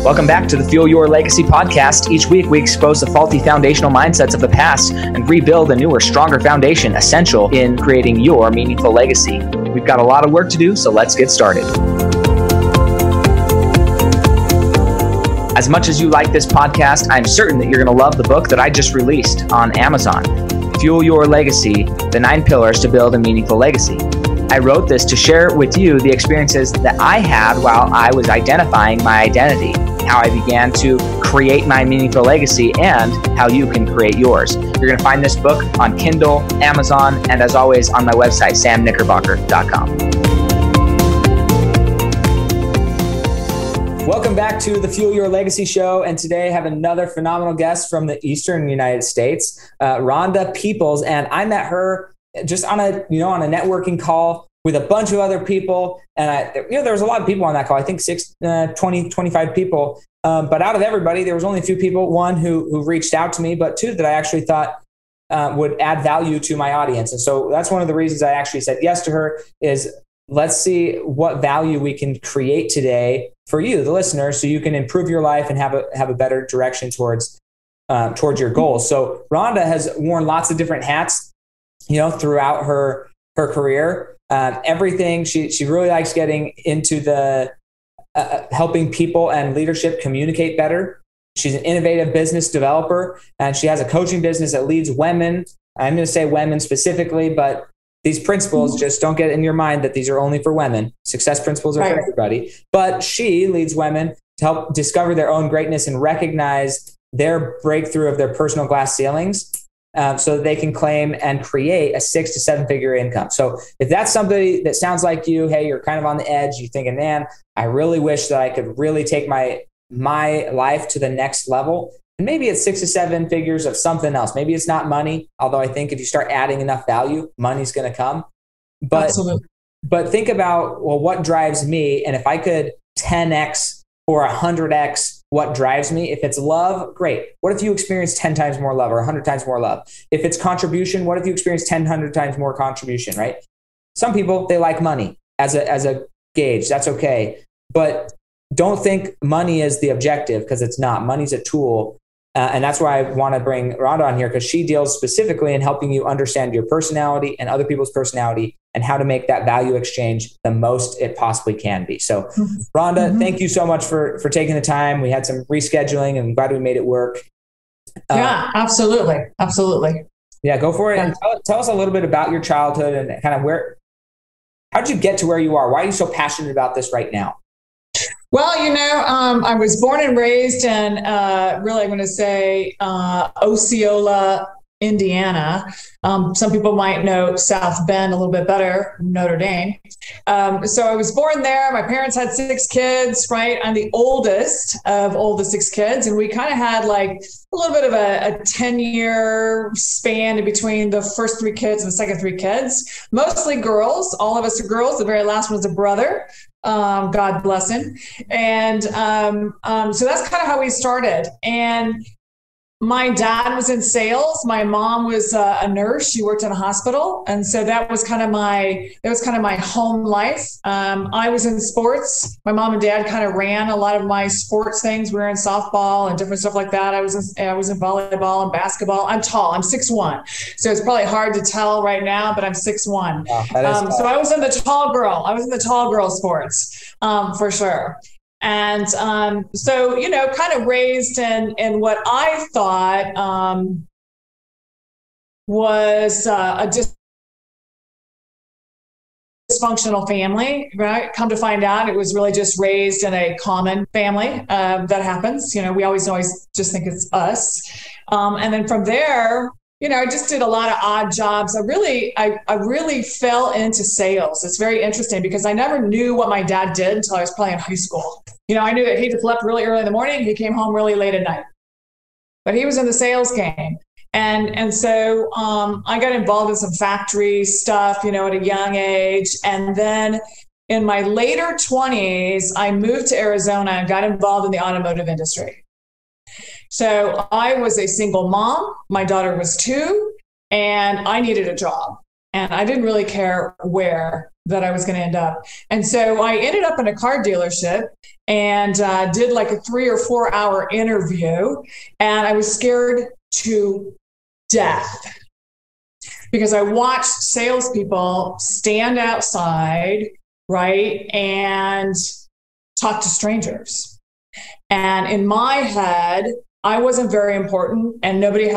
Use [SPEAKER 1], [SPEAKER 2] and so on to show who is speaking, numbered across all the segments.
[SPEAKER 1] Welcome back to the Fuel Your Legacy podcast. Each week, we expose the faulty foundational mindsets of the past and rebuild a newer, stronger foundation essential in creating your meaningful legacy. We've got a lot of work to do, so let's get started. As much as you like this podcast, I'm certain that you're going to love the book that I just released on Amazon, Fuel Your Legacy, The 9 Pillars to Build a Meaningful Legacy. I wrote this to share with you the experiences that I had while I was identifying my identity, how I began to create my meaningful legacy, and how you can create yours. You're going to find this book on Kindle, Amazon, and as always on my website, samknickerbocker.com. Welcome back to the Fuel Your Legacy show. And today I have another phenomenal guest from the Eastern United States, Rhonda Peoples. And I met her just on a networking call with a bunch of other people. And there was a lot of people on that call. I think 25 people. But out of everybody, there was only a few people, one who reached out to me, but two that I actually thought would add value to my audience. And so that's one of the reasons I actually said yes to her is let's see what value we can create today for you, the listener, so you can improve your life and have a better direction towards your goals. So Rhonda has worn lots of different hats, throughout her career. Everything she really likes getting into the helping people and leadership communicate better. She's an innovative business developer, and she has a coaching business that leads women. I'm going to say women specifically, but these principles, just don't get in your mind that these are only for women. Success principles are for everybody. But she leads women to help discover their own greatness and recognize their breakthrough of their personal glass ceilings, so that they can claim and create a 6 to 7 figure income. So if that's somebody that sounds like you, hey, you're kind of on the edge, you're thinking, man, I really wish that I could really take my life to the next level. And maybe it's 6 to 7 figures of something else. Maybe it's not money, although I think if you start adding enough value, money's going to come. But,
[SPEAKER 2] Absolutely.
[SPEAKER 1] But think about, well, what drives me? And if I could 10x or 100x what drives me, if it's love, great. What if you experience 10 times more love or 100 times more love? If it's contribution, what if you experience 10, 100 times more contribution, right? Some people, they like money as a gauge. That's okay. But don't think money is the objective, because it's not. Money's a tool. And that's why I want to bring Rhonda on here, because she deals specifically in helping you understand your personality and other people's personality and how to make that value exchange the most it possibly can be. So Rhonda, thank you so much for taking the time. We had some rescheduling and I'm glad we made it work.
[SPEAKER 2] Yeah, absolutely. Absolutely.
[SPEAKER 1] Yeah, go for it. And tell us a little bit about your childhood and kind of how did you get to where you are? Why are you so passionate about this right now?
[SPEAKER 2] Well, I was born and raised in, really, I'm going to say, Osceola, Indiana. Some people might know South Bend a little bit better, Notre Dame. So I was born there. My parents had 6 kids, right? I'm the oldest of all the 6 kids. And we kind of had like a little bit of a 10-year span in between the first 3 kids and the second 3 kids. Mostly girls. All of us are girls. The very last one was a brother. God bless him. And so that's kind of how we started. And my dad was in sales. My mom was a nurse. She worked in a hospital. And so that was kind of my home life. I was in sports. My mom and dad kind of ran a lot of my sports things. We were in softball and different stuff like that. I was in volleyball and basketball. I'm tall. I'm 6'1". So it's probably hard to tell right now, but I'm 6'1". Wow, so I was in the tall girl. I was in the tall girl sports, for sure. And so, kind of raised in what I thought was a dysfunctional family, right? Come to find out, it was really just raised in a common family. That happens. We always just think it's us. And then from there, I just did a lot of odd jobs. I really fell into sales. It's very interesting because I never knew what my dad did until I was probably in high school. I knew that he just left really early in the morning. He came home really late at night, but he was in the sales game. And so I got involved in some factory stuff, at a young age. And then in my later 20s, I moved to Arizona and got involved in the automotive industry. So I was a single mom. My daughter was 2, and I needed a job. and I didn't really care where that I was going to end up. And so I ended up in a car dealership and did like a 3 or 4 hour interview. And I was scared to death because I watched salespeople stand outside, right, and talk to strangers. And in my head, I wasn't very important, and nobody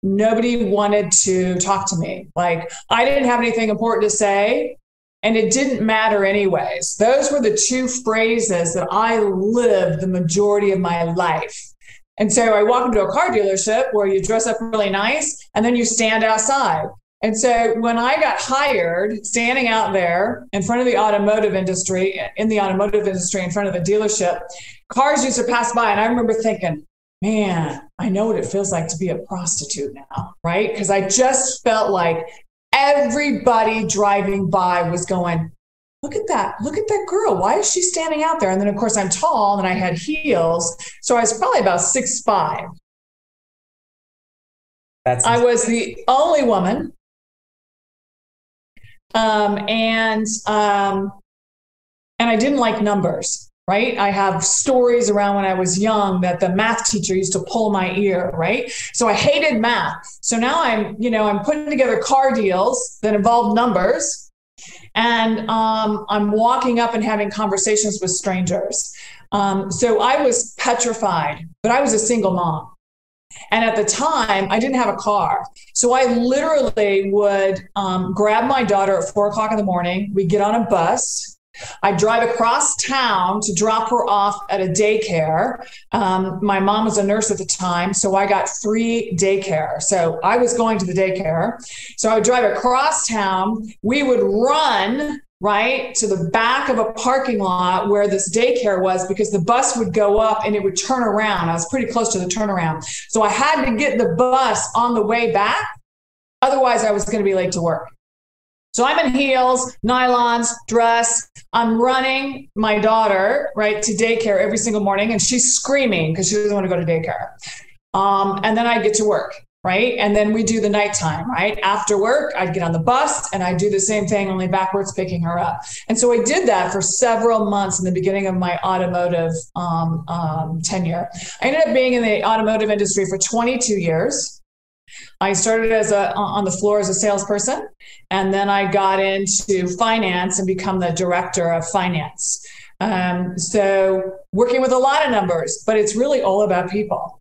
[SPEAKER 2] wanted to talk to me. Like, I didn't have anything important to say, and it didn't matter anyways. Those were the two phrases that I lived the majority of my life. And so I walk into a car dealership where you dress up really nice and then you stand outside. And so when I got hired, standing out there in front of the automotive industry, in front of the dealership, cars used to pass by. And I remember thinking, man, I know what it feels like to be a prostitute now, right? Because I just felt like everybody driving by was going, look at that girl. Why is she standing out there? And then, of course, I'm tall and I had heels. So I was probably about 6'5". I was the only woman. And I didn't like numbers, right? I have stories around when I was young that the math teacher used to pull my ear, right? So I hated math. So now I'm putting together car deals that involve numbers. And I'm walking up and having conversations with strangers. So I was petrified, but I was a single mom. And at the time, I didn't have a car. So I literally would grab my daughter at 4 o'clock in the morning. We'd get on a bus. I'd drive across town to drop her off at a daycare. My mom was a nurse at the time, so I got free daycare. So I was going to the daycare. So I would drive across town. We would run right to the back of a parking lot where this daycare was, because the bus would go up and it would turn around. I was pretty close to the turnaround. So I had to get the bus on the way back. Otherwise, I was going to be late to work. So I'm in heels, nylons, dress. I'm running my daughter, right, to daycare every single morning, and she's screaming because she doesn't want to go to daycare. And then I get to work, right? And then we do the nighttime, right? After work, I'd get on the bus and I'd do the same thing, only backwards, picking her up. And so I did that for several months in the beginning of my automotive tenure. I ended up being in the automotive industry for 22 years. I started on the floor as a salesperson, and then I got into finance and become the director of finance. So working with a lot of numbers, but it's really all about people.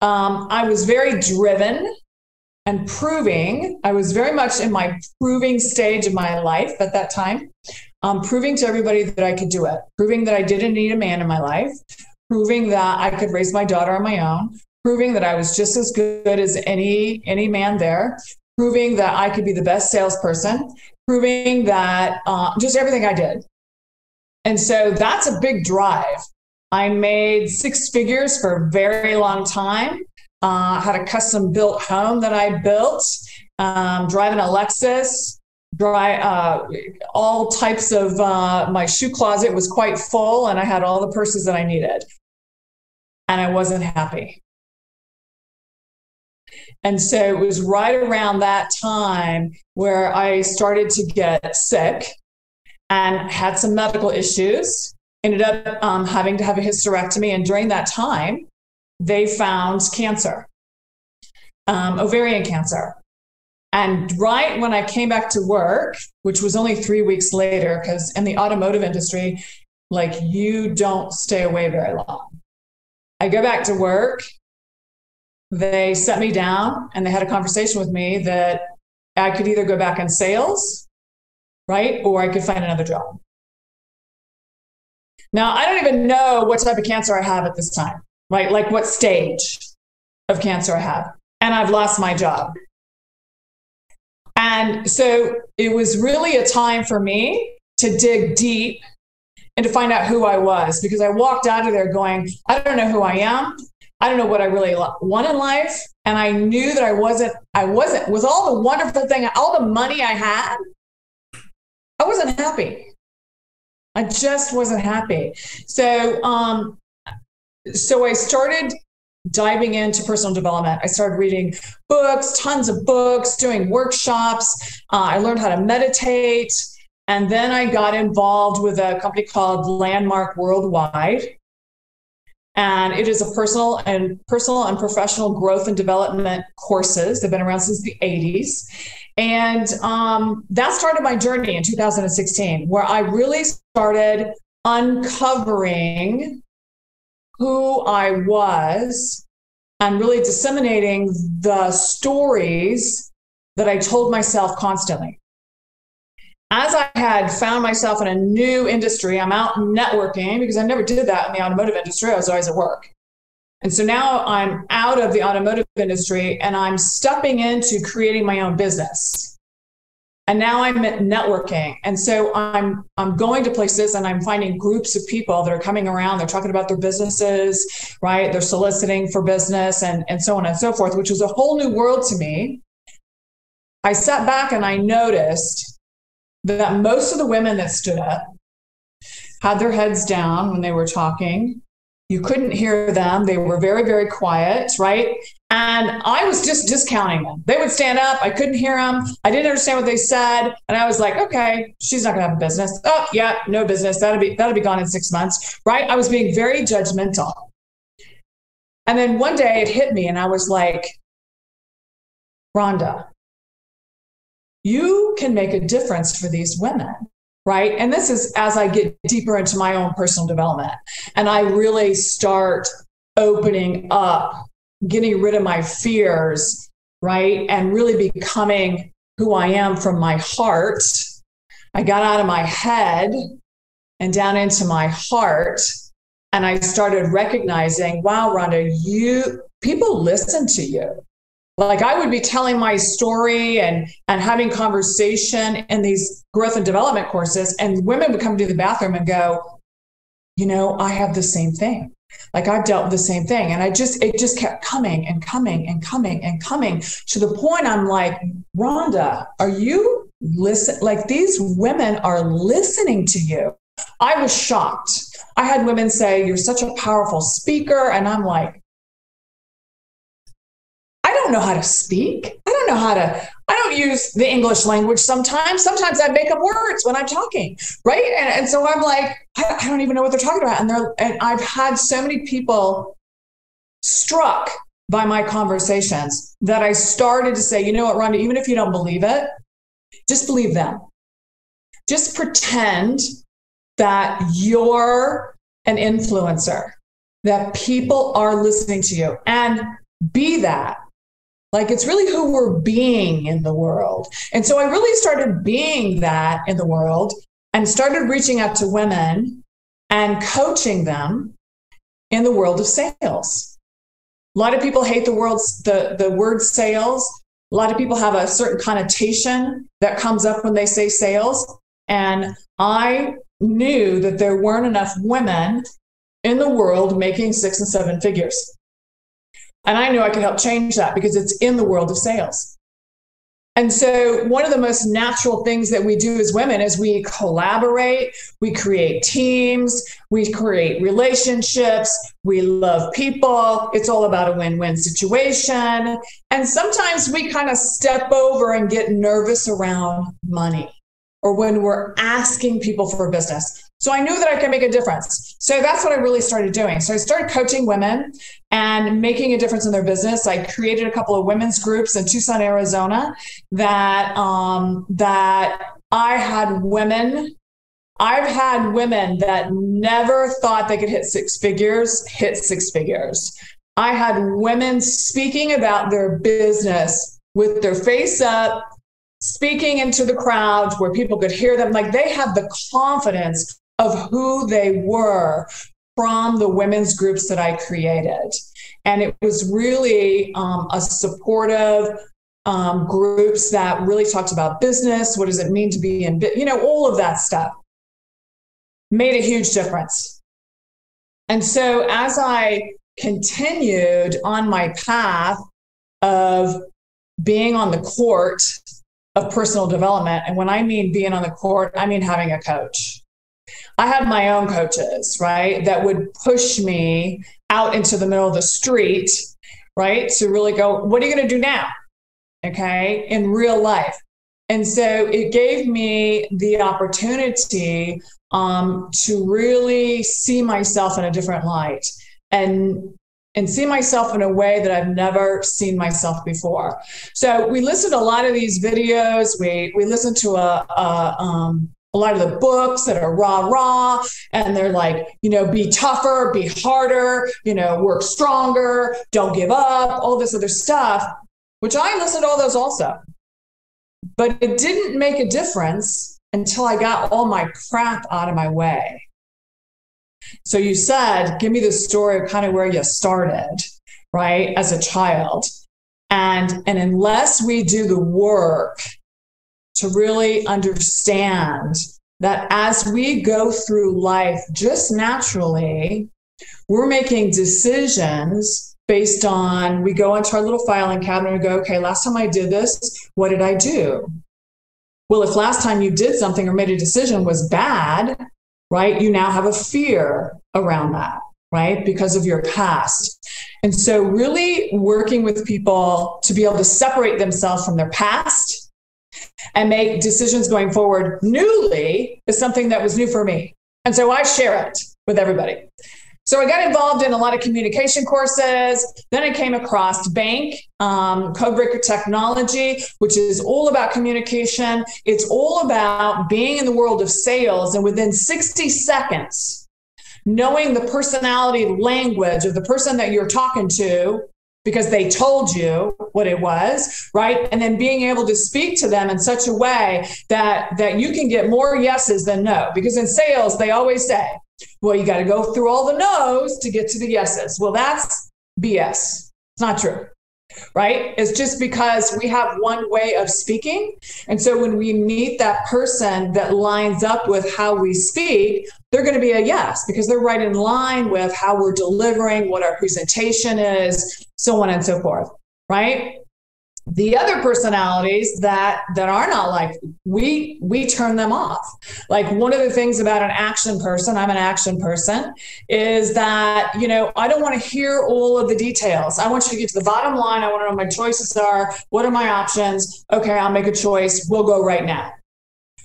[SPEAKER 2] I was very driven and proving. I was very much in my proving stage of my life at that time, proving to everybody that I could do it, proving that I didn't need a man in my life, proving that I could raise my daughter on my own, proving that I was just as good as any man there, proving that I could be the best salesperson, proving that just everything I did. And so that's a big drive. I made 6 figures for a very long time, had a custom built home that I built, driving a Lexus, all types of, my shoe closet was quite full, and I had all the purses that I needed. And I wasn't happy. And so it was right around that time where I started to get sick and had some medical issues, ended up having to have a hysterectomy. And during that time, they found cancer, ovarian cancer. And right when I came back to work, which was only 3 weeks later, because in the automotive industry, like, you don't stay away very long. I go back to work. They set me down and they had a conversation with me that I could either go back in sales, right? Or I could find another job. Now, I don't even know what type of cancer I have at this time, right? Like what stage of cancer I have. And I've lost my job. And so it was really a time for me to dig deep and to find out who I was, because I walked out of there going, I don't know who I am. I don't know what I really want in life. And I knew that I wasn't, with all the wonderful thing, all the money I had, I wasn't happy. I just wasn't happy. So I started diving into personal development. I started reading books, tons of books, doing workshops. I learned how to meditate. And then I got involved with a company called Landmark Worldwide. And it is a personal and professional growth and development courses. They've been around since the 80s. And that started my journey in 2016, where I really started uncovering who I was and really disseminating the stories that I told myself constantly. As I had found myself in a new industry, I'm out networking because I never did that in the automotive industry. I was always at work. And so now I'm out of the automotive industry and I'm stepping into creating my own business. And now I'm networking. And so I'm going to places and I'm finding groups of people that are coming around. They're talking about their businesses, right? They're soliciting for business and so on and so forth, which was a whole new world to me. I sat back and I noticed that most of the women that stood up had their heads down when they were talking. You couldn't hear them. They were very, very quiet, right? And I was just discounting them. They would stand up. I couldn't hear them. I didn't understand what they said. And I was like, okay, she's not going to have a business. Oh, yeah, no business. That'll be gone in 6 months, right? I was being very judgmental. And then one day it hit me and I was like, Rhonda, you can make a difference for these women, right? And this is as I get deeper into my own personal development and I really start opening up, getting rid of my fears, right? And really becoming who I am from my heart. I got out of my head and down into my heart. And I started recognizing, wow, Rhonda, people listen to you. Like I would be telling my story and having conversation in these growth and development courses, and women would come to the bathroom and go, I have the same thing. Like I've dealt with the same thing. And it just kept coming and coming and coming and coming to the point I'm like, Rhonda, are you listen? Like these women are listening to you. I was shocked. I had women say, you're such a powerful speaker. And I'm like, I don't know how to speak. I don't use the English language sometimes. Sometimes I make up words when I'm talking, right? And so I'm like, I don't even know what they're talking about. And I've had so many people struck by my conversations that I started to say, you know what, Rhonda, even if you don't believe it, just believe them. Just pretend that you're an influencer, that people are listening to you, and be that. Like it's really who we're being in the world. And so I really started being that in the world and started reaching out to women and coaching them in the world of sales. A lot of people hate the word sales. A lot of people have a certain connotation that comes up when they say sales. And I knew that there weren't enough women in the world making 6 and 7 figures. And I knew I could help change that because it's in the world of sales. And so one of the most natural things that we do as women is we collaborate, we create teams, we create relationships, we love people. It's all about a win-win situation. And sometimes we kind of step over and get nervous around money or when we're asking people for business. So I knew that I could make a difference. So that's what I really started doing. So I started coaching women and making a difference in their business. I created a couple of women's groups in Tucson, Arizona that I've had women that never thought they could hit 6 figures, hit 6 figures. I had women speaking about their business with their face up, speaking into the crowd where people could hear them. Like they have the confidence of who they were from the women's groups that I created. And it was really a supportive groups that really talked about business. What does it mean to be in, all of that stuff made a huge difference. And so as I continued on my path of being on the court of personal development, and when I mean being on the court, I mean having a coach. I had my own coaches, right, that would push me out into the middle of the street, right? To really go, what are you going to do now? Okay, in real life. And so it gave me the opportunity to really see myself in a different light and see myself in a way that I've never seen myself before. So we listened to a lot of these videos. We listened to a lot of the books that are rah, and they're like, be tougher, be harder, work stronger, don't give up, all this other stuff, which I listened to all those also. But it didn't make a difference until I got all my crap out of my way. So you said, give me the story of kind of where you started, right, as a child. And unless we do the work to really understand that as we go through life, just naturally, we're making decisions based on, we go into our little filing cabinet and go, okay, last time I did this, what did I do? Well, if last time you did something or made a decision was bad, right, you now have a fear around that, right, because of your past. And so really working with people to be able to separate themselves from their past and make decisions going forward newly is something that was new for me. And so I share it with everybody. So I got involved in a lot of communication courses. Then I came across Bank, Codebreaker Technology, which is all about communication. It's all about being in the world of sales and within 60 seconds, knowing the personality language of the person that you're talking to because they told you what it was, right? And then being able to speak to them in such a way that you can get more yeses than no. Because in sales, they always say, well, you got to go through all the no's to get to the yeses. Well, that's BS. It's not true, right? It's just because we have one way of speaking. And so when we meet that person that lines up with how we speak, they're going to be a yes, because they're right in line with how we're delivering, what our presentation is, so on and so forth, right? The other personalities that are not like, we turn them off. Like one of the things about an action person, I'm an action person, is that, I don't want to hear all of the details. I want you to get to the bottom line. I want to know what my choices are. What are my options? Okay, I'll make a choice. We'll go right now.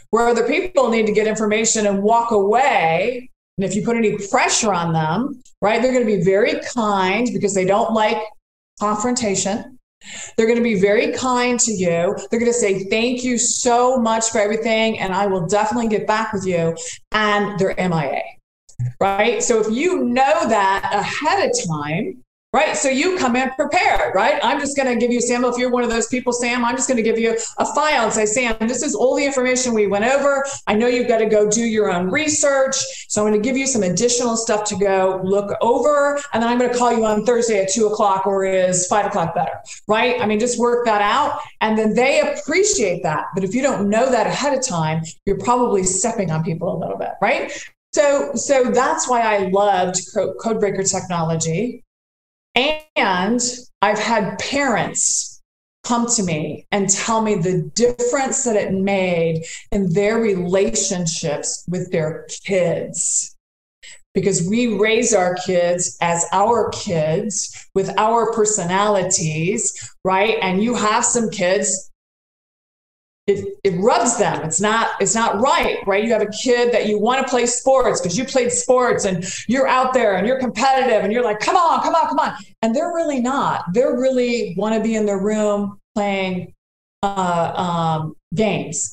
[SPEAKER 2] Where other people need to get information and walk away. And if you put any pressure on them, right, they're going to be very kind because they don't like confrontation. They're going to be very kind to you. They're going to say, thank you so much for everything, and I will definitely get back with you. And they're MIA, right? So if you know that ahead of time, right? So you come in prepared, right? I'm just going to give you, Sam, if you're one of those people, Sam, I'm just going to give you a file and say, Sam, this is all the information we went over. I know you've got to go do your own research. So I'm going to give you some additional stuff to go look over. And then I'm going to call you on Thursday at 2:00, or is 5:00 better, right? I mean, just work that out. And then they appreciate that. But if you don't know that ahead of time, you're probably stepping on people a little bit, right? So that's why I loved Codebreaker Technology. And I've had parents come to me and tell me the difference that it made in their relationships with their kids. Because we raise our kids as our kids with our personalities, right? And you have some kids, it rubs them. It's not right? You have a kid that you want to play sports because you played sports and you're out there and you're competitive and you're like, come on. And they're really not. They really want to be in their room playing games,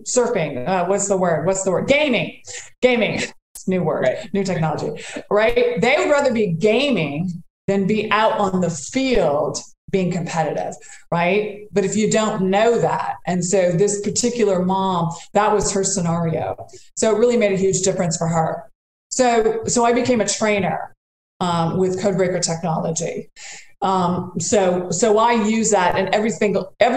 [SPEAKER 2] surfing. What's the word? Gaming. It's a new word, right. New technology, right? They would rather be gaming than be out on the field being competitive, right? But if you don't know that, and so this particular mom, that was her scenario. So it really made a huge difference for her. So I became a trainer with Codebreaker Technology. So I use that in every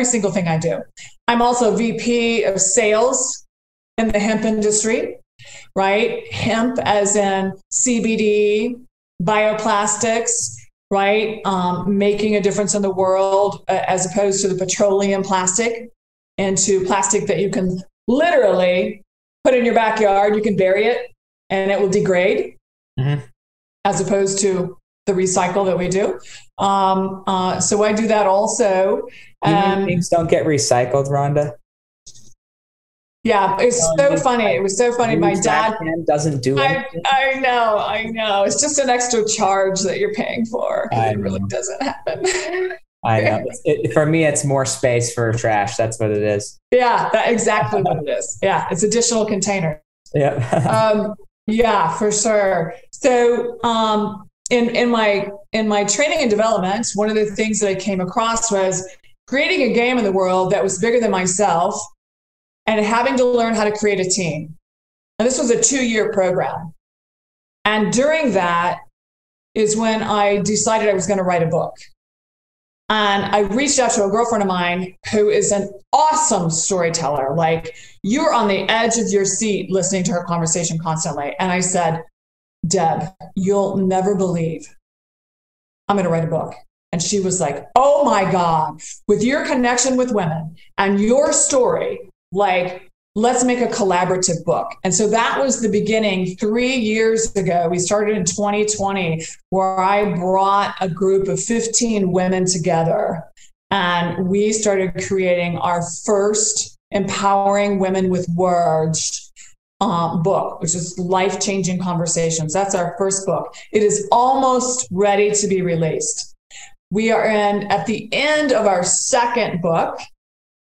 [SPEAKER 2] single thing I do. I'm also VP of sales in the hemp industry, right? Hemp as in CBD, bioplastics, right? Making a difference in the world as opposed to the petroleum plastic, into plastic that you can literally put in your backyard. You can bury it and it will degrade. Mm-hmm. as opposed to the recycle that we do. So I do that also.
[SPEAKER 1] You mean things don't get recycled, Rhonda?
[SPEAKER 2] Yeah, it's so funny. It was so funny. My dad
[SPEAKER 1] doesn't do it.
[SPEAKER 2] I know. It's just an extra charge that you're paying for. It really doesn't happen.
[SPEAKER 1] I know. For me, it's more space for trash. That's what it is.
[SPEAKER 2] Yeah, that's exactly what it is. Yeah, it's additional container.
[SPEAKER 1] Yeah.
[SPEAKER 2] Yeah, for sure. So in my training and development, one of the things that I came across was creating a game in the world that was bigger than myself and having to learn how to create a team. And this was a 2-year program. And during that is when I decided I was going to write a book. And I reached out to a girlfriend of mine who is an awesome storyteller. Like, you're on the edge of your seat listening to her conversation constantly. And I said, Deb, you'll never believe I'm going to write a book. And she was like, oh my God, with your connection with women and your story, like, let's make a collaborative book. And so that was the beginning 3 years ago. We started in 2020, where I brought a group of 15 women together, and we started creating our first Empowering Women with Words book, which is Life-Changing Conversations. That's our first book. It is almost ready to be released. We are at the end of our second book,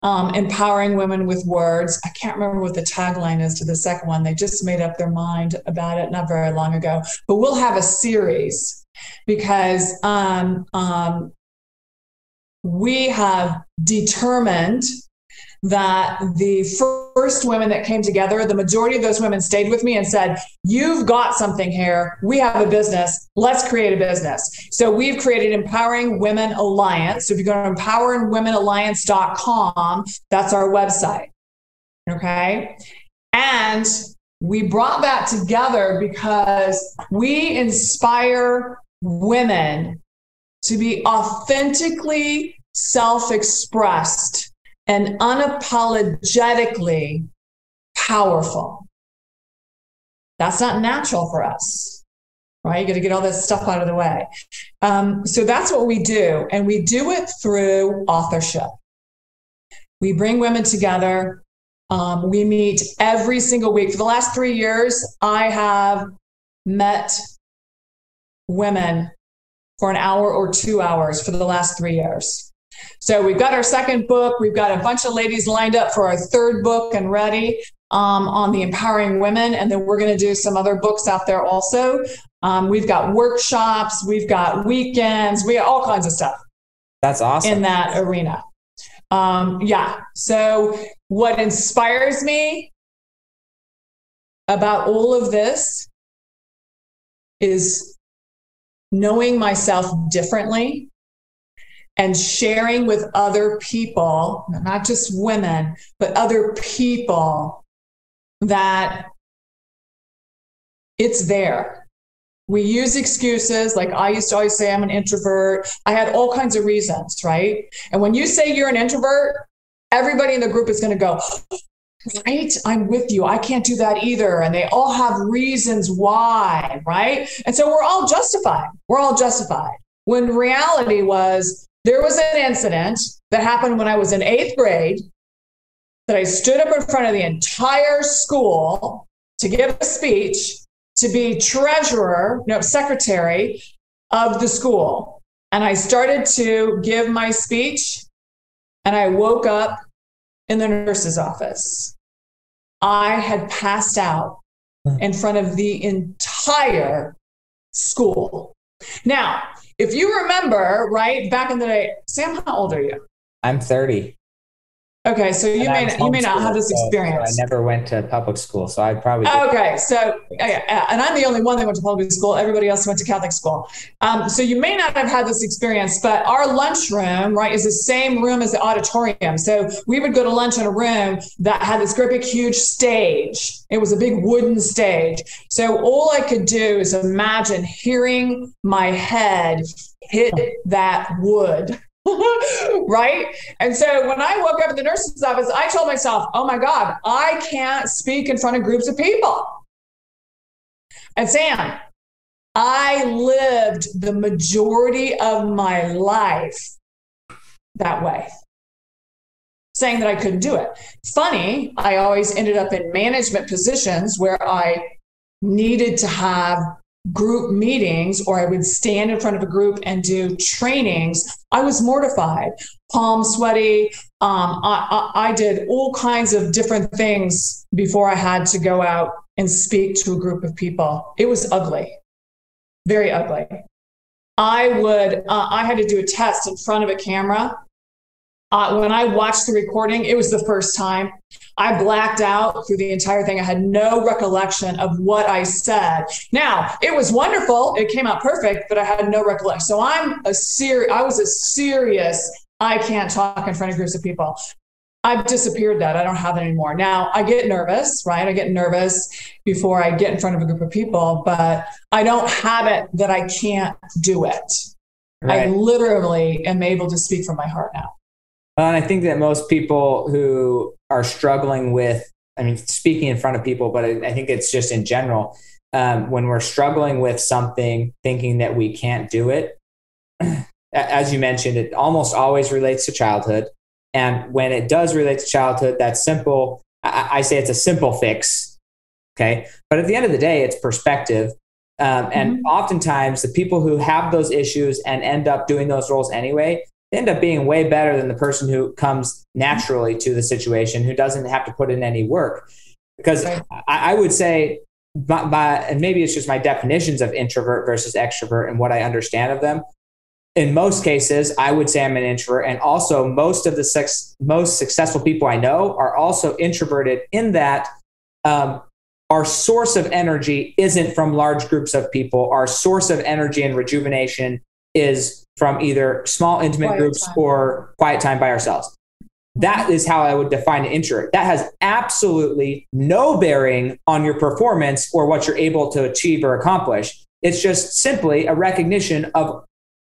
[SPEAKER 2] Empowering Women with Words. I can't remember what the tagline is to the second one. They just made up their mind about it not very long ago. But we'll have a series because we have determined that the first women that came together, the majority of those women stayed with me and said, you've got something here. We have a business. Let's create a business. So we've created Empowering Women Alliance. So if you go to empoweringwomenalliance.com, that's our website. Okay. And we brought that together because we inspire women to be authentically self-expressed and unapologetically powerful. That's not natural for us, right? You got to get all this stuff out of the way. So that's what we do. And we do it through authorship. We bring women together. We meet every single week. For the last 3 years, I have met women for an hour or 2 hours for the last 3 years. So we've got our second book. We've got a bunch of ladies lined up for our third book and ready on the empowering women. And then we're going to do some other books out there also. We've got workshops. We've got weekends. We got all kinds of stuff.
[SPEAKER 1] That's awesome.
[SPEAKER 2] In that arena. Yeah. So what inspires me about all of this is knowing myself differently and sharing with other people, not just women, but other people, that it's there. We use excuses. Like I used to always say, I'm an introvert. I had all kinds of reasons, right? And when you say you're an introvert, everybody in the group is going to go, right? I'm with you. I can't do that either. And they all have reasons why, right? And so we're all justified. We're all justified. When reality was, there was an incident that happened when I was in 8th grade that I stood up in front of the entire school to give a speech, to be secretary of the school. And I started to give my speech, and I woke up in the nurse's office. I had passed out in front of the entire school. Now, if you remember, right, back in the day, Sam, how old are you?
[SPEAKER 1] I'm 30.
[SPEAKER 2] Okay, so you may not have this experience.
[SPEAKER 1] So I never went to public school, so I'd probably.
[SPEAKER 2] Okay, so and I'm the only one that went to public school. Everybody else went to Catholic school. So you may not have had this experience, but our lunchroom, right, is the same room as the auditorium. So we would go to lunch in a room that had this great big huge stage. It was a big wooden stage. So all I could do is imagine hearing my head hit that wood. Right? And so when I woke up in the nurse's office, I told myself, oh my God, I can't speak in front of groups of people. And Sam, I lived the majority of my life that way, saying that I couldn't do it. Funny, I always ended up in management positions where I needed to have group meetings, or I would stand in front of a group and do trainings. I was mortified, palm sweaty. I did all kinds of different things before I had to go out and speak to a group of people. It was ugly, very ugly. I had to do a test in front of a camera. When I watched the recording, it was the first time. I blacked out through the entire thing. I had no recollection of what I said. Now, it was wonderful. It came out perfect, but I had no recollection. So I was a serious, I can't talk in front of groups of people. I've disappeared that. I don't have it anymore. Now, I get nervous, right? I get nervous before I get in front of a group of people, but I don't have it that I can't do it. Right. I literally am able to speak from my heart now.
[SPEAKER 1] And I think that most people who are struggling with, speaking in front of people, but I think it's just in general, when we're struggling with something, thinking that we can't do it, as you mentioned, it almost always relates to childhood. And when it does relate to childhood, that's simple. I say it's a simple fix. Okay. But at the end of the day, it's perspective. And oftentimes the people who have those issues and end up doing those roles anyway, end up being way better than the person who comes naturally to the situation, who doesn't have to put in any work. Because I would say, and maybe it's just my definitions of introvert versus extrovert and what I understand of them. In most cases, I would say I'm an introvert. And also most of the most successful people I know are also introverted, in that our source of energy isn't from large groups of people. Our source of energy and rejuvenation is from either small, intimate groups or quiet time by ourselves. That is how I would define an introvert. That has absolutely no bearing on your performance or what you're able to achieve or accomplish. It's just simply a recognition of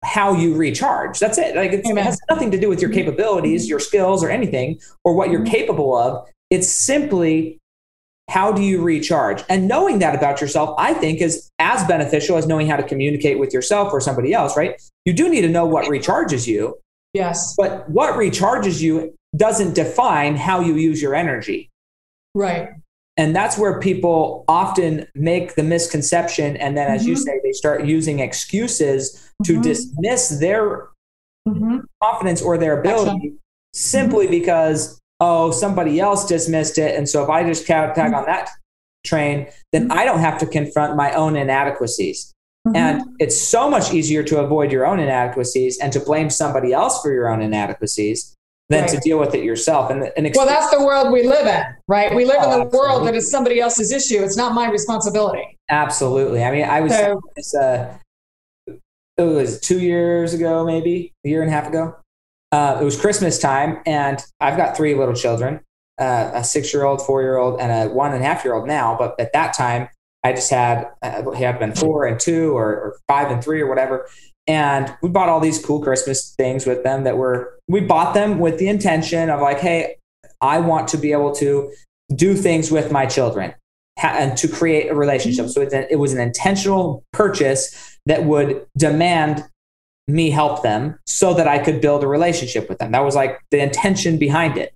[SPEAKER 1] how you recharge. That's it. Like it has nothing to do with your capabilities, your skills, or anything, or what you're capable of. It's simply, how do you recharge? And knowing that about yourself, I think, is as beneficial as knowing how to communicate with yourself or somebody else, right? You do need to know what recharges you.
[SPEAKER 2] Yes.
[SPEAKER 1] But what recharges you doesn't define how you use your energy.
[SPEAKER 2] Right.
[SPEAKER 1] And that's where people often make the misconception. And then, as you say, they start using excuses to dismiss their confidence or their ability simply because, oh, somebody else dismissed it. And so if I just tag on that train, then I don't have to confront my own inadequacies. And it's so much easier to avoid your own inadequacies and to blame somebody else for your own inadequacies than to deal with it yourself.
[SPEAKER 2] Well, that's the world we live in, right? We live in the world that is somebody else's issue. It's not my responsibility.
[SPEAKER 1] Absolutely. I mean, I was, it was 2 years ago, maybe a year and a half ago. It was Christmas time, and I've got 3 little children, a 6-year-old, 4-year-old, and a 1.5-year-old now. But at that time, I just had been 4 and 2 or 5 and 3 or whatever. And we bought all these cool Christmas things with them we bought them with the intention of like, hey, I want to be able to do things with my children and to create a relationship. So it was an intentional purchase that would demand me help them so that I could build a relationship with them. That was like the intention behind it.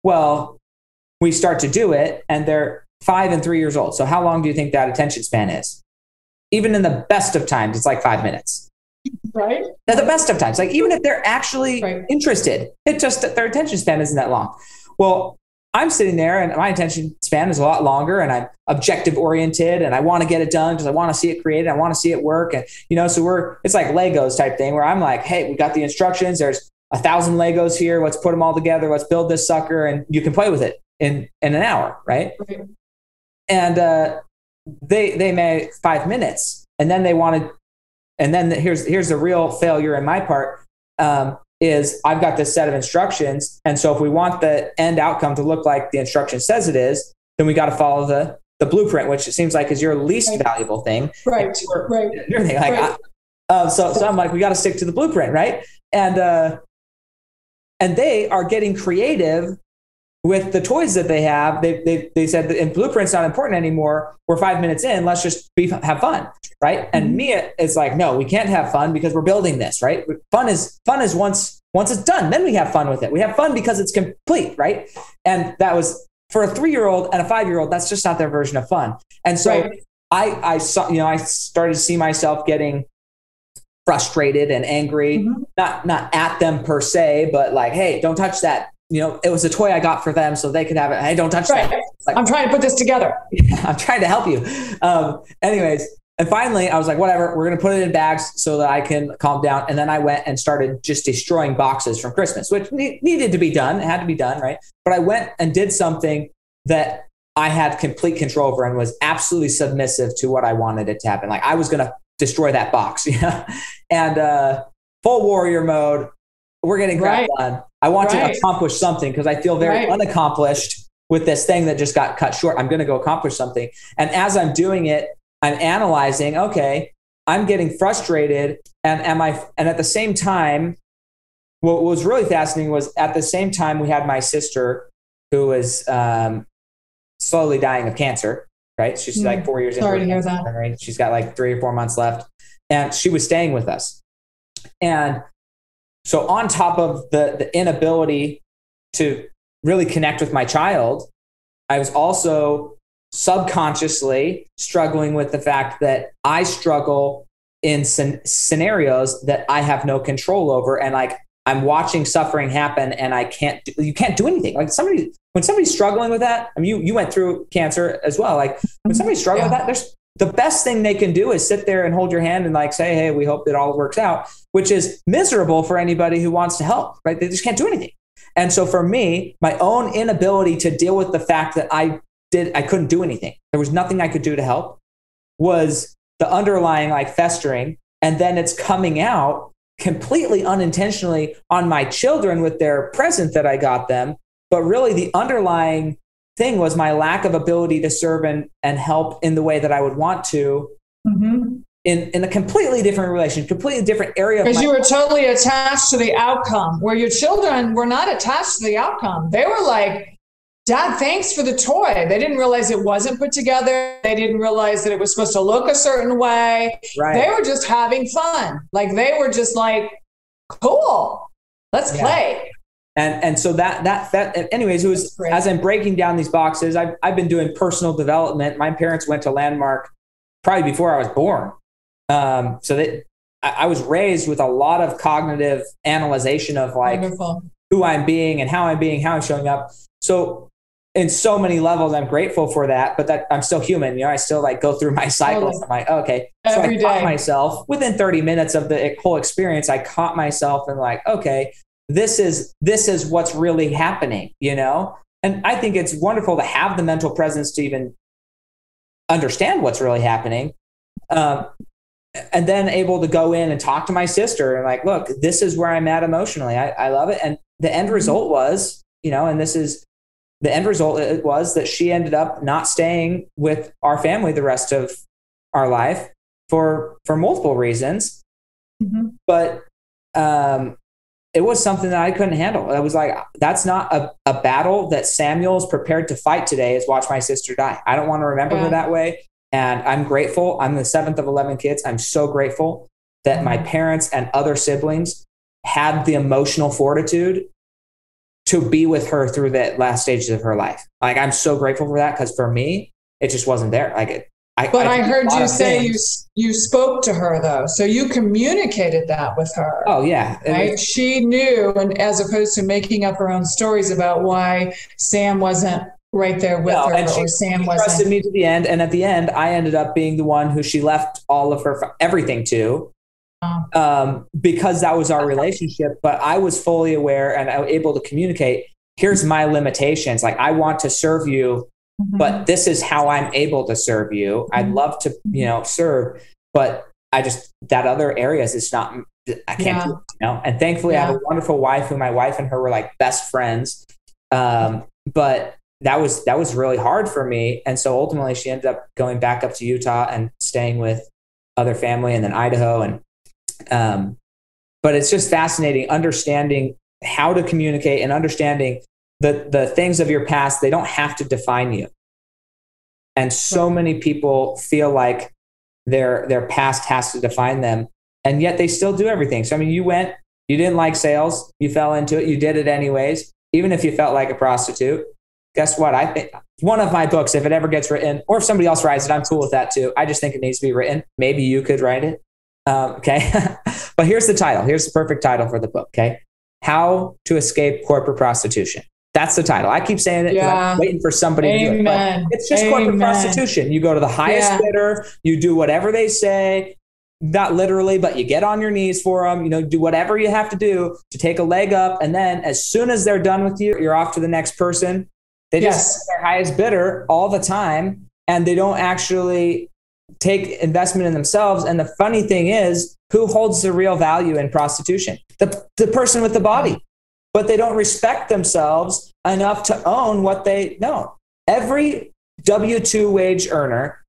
[SPEAKER 1] Well, we start to do it and they're 5 and 3 years old. So how long do you think that attention span is? Even in the best of times, it's like 5 minutes.
[SPEAKER 2] Right.
[SPEAKER 1] At the best of times, like even if they're actually interested, it's just that their attention span isn't that long. Well, I'm sitting there and my attention span is a lot longer and I'm objective oriented and I want to get it done because I want to see it created. I want to see it work. And, so it's like Legos type thing where I'm like, hey, we got the instructions. There's 1,000 Legos here. Let's put them all together. Let's build this sucker and you can play with it in an hour. Right. And they made 5 minutes and then they wanted, and then here's the real failure in my part, is I've got this set of instructions. And so if we want the end outcome to look like the instruction says it is, then we got to follow the blueprint, which it seems like is your least valuable thing.
[SPEAKER 2] Right.
[SPEAKER 1] Everything. So I'm like, we got to stick to the blueprint. Right. And they are getting creative with the toys that they have. They said, and blueprint's not important anymore. We're 5 minutes in. Let's just have fun. right? And Mia is like, no, we can't have fun because we're building this, right? Fun is once it's done, then we have fun with it. We have fun because it's complete, right? And that was for a 3-year-old and a 5-year-old. That's just not their version of fun. And so I saw, I started to see myself getting frustrated and angry, not at them per se, but like, hey, don't touch that. It was a toy I got for them so they could have it. Hey, don't touch that. Like,
[SPEAKER 2] I'm trying to put this together.
[SPEAKER 1] I'm trying to help you. Anyways, and finally I was like, whatever, we're going to put it in bags so that I can calm down. And then I went and started just destroying boxes from Christmas, which needed to be done. It had to be done, right? But I went and did something that I had complete control over and was absolutely submissive to what I wanted it to happen. Like I was going to destroy that box, and full warrior mode. We're getting crap done. I want to accomplish something because I feel very unaccomplished with this thing that just got cut short. I'm going to go accomplish something. And as I'm doing it, I'm analyzing, okay, I'm getting frustrated. And at the same time, what was really fascinating was at the same time we had my sister who was slowly dying of cancer, right? She's like 4 years
[SPEAKER 2] Sorry
[SPEAKER 1] into
[SPEAKER 2] to hear
[SPEAKER 1] cancer,
[SPEAKER 2] that.
[SPEAKER 1] right? She's got like 3 or 4 months left. And she was staying with us. And so on top of the inability to really connect with my child, I was also subconsciously struggling with the fact that I struggle in scenarios that I have no control over. And like, I'm watching suffering happen and you can't do anything. Like when somebody's struggling with that, I mean, you went through cancer as well. Like when somebody's struggling with that, the best thing they can do is sit there and hold your hand and like say, hey, we hope it all works out, which is miserable for anybody who wants to help, right? They just can't do anything. And so for me, my own inability to deal with the fact that I couldn't do anything. There was nothing I could do to help was the underlying like festering. And then it's coming out completely unintentionally on my children with their present that I got them. But really the underlying thing was my lack of ability to serve and help in the way that I would want to in a completely different relation, completely different area.
[SPEAKER 2] Because you were totally attached to the outcome, where your children were not attached to the outcome. They were like, Dad, thanks for the toy. They didn't realize it wasn't put together. They didn't realize that it was supposed to look a certain way. Right. They were just having fun. Like they were just like, cool, let's play.
[SPEAKER 1] And so that anyways, it was as I'm breaking down these boxes, I've been doing personal development. My parents went to Landmark probably before I was born. So that I was raised with a lot of cognitive analyzation of like who I'm being and how I'm showing up. So in so many levels, I'm grateful for that, but that I'm still human. I still like go through my cycles. I'm like, okay. So I caught myself within 30 minutes of the whole experience. I caught myself and like, okay, this is what's really happening, And I think it's wonderful to have the mental presence to even understand what's really happening. And then able to go in and talk to my sister and like, look, this is where I'm at emotionally. I love it. And the end result was, and the end result was that she ended up not staying with our family the rest of our life for multiple reasons. But it was something that I couldn't handle. I was like, that's not a battle that Samuel is prepared to fight today, is watch my sister die. I don't want to remember her that way. And I'm grateful. I'm the 7th of 11 kids. I'm so grateful that my parents and other siblings had the emotional fortitude to be with her through the last stages of her life. Like, I'm so grateful for that, because for me, it just wasn't there. Like,
[SPEAKER 2] I heard you say you spoke to her though. So you communicated that with her.
[SPEAKER 1] Oh yeah.
[SPEAKER 2] Right? She knew, and as opposed to making up her own stories about why Sam wasn't right there with her,
[SPEAKER 1] and
[SPEAKER 2] or Sam
[SPEAKER 1] trusted me to the end. And at the end, I ended up being the one who she left all of her everything to, because that was our relationship. But I was fully aware and I was able to communicate, here's my limitations. Like, I want to serve you, but this is how I'm able to serve you. I'd love to, serve, but that other areas, it's not, I can't do it, And thankfully I have a wonderful wife who my wife and her were like best friends. But that was really hard for me. And so ultimately she ended up going back up to Utah and staying with other family, and then Idaho. And, but it's just fascinating understanding how to communicate and understanding the things of your past. They don't have to define you. And so many people feel like their past has to define them. And yet they still do everything. So, I mean, you didn't like sales, you fell into it, you did it anyways, even if you felt like a prostitute. Guess what? I think one of my books, if it ever gets written, or if somebody else writes it, I'm cool with that too. I just think it needs to be written. Maybe you could write it. Okay. But here's the title. Here's the perfect title for the book. Okay. How to Escape Corporate Prostitution. That's the title. I keep saying it because I'm waiting for somebody to do it. But it's just corporate prostitution. You go to the highest bidder, you do whatever they say, not literally, but you get on your knees for them, do whatever you have to do to take a leg up. And then as soon as they're done with you, you're off to the next person. They just their highest bidder all the time, and they don't actually take investment in themselves. And the funny thing is, who holds the real value in prostitution? The person with the body. But they don't respect themselves enough to own what they know. Every W-2 wage earner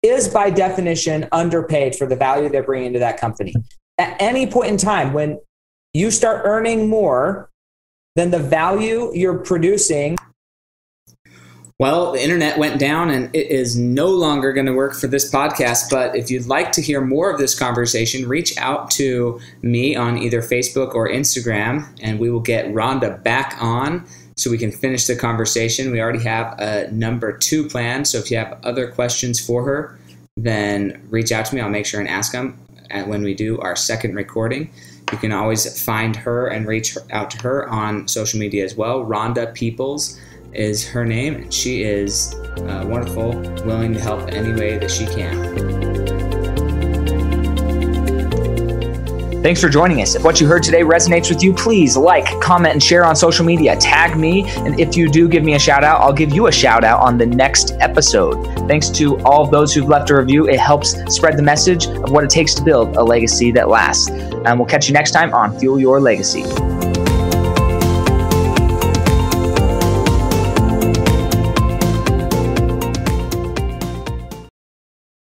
[SPEAKER 1] is by definition underpaid for the value they're bringing to that company. At any point in time, when you start earning more than the value you're producing.
[SPEAKER 3] Well, the internet went down and it is no longer going to work for this podcast. But if you'd like to hear more of this conversation, reach out to me on either Facebook or Instagram, and we will get Rhonda back on so we can finish the conversation. We already have a number 2 planned. So if you have other questions for her, then reach out to me. I'll make sure and ask them when we do our second recording. You can always find her and reach out to her on social media as well. Rhonda Peoples is her name, and she is wonderful, willing to help any way that she can.
[SPEAKER 1] Thanks for joining us. If what you heard today resonates with you, please like, comment, and share on social media. Tag me, and if you do give me a shout out, I'll give you a shout out on the next episode. Thanks to all of those who've left a review. It helps spread the message of what it takes to build a legacy that lasts. And we'll catch you next time on Fuel Your Legacy.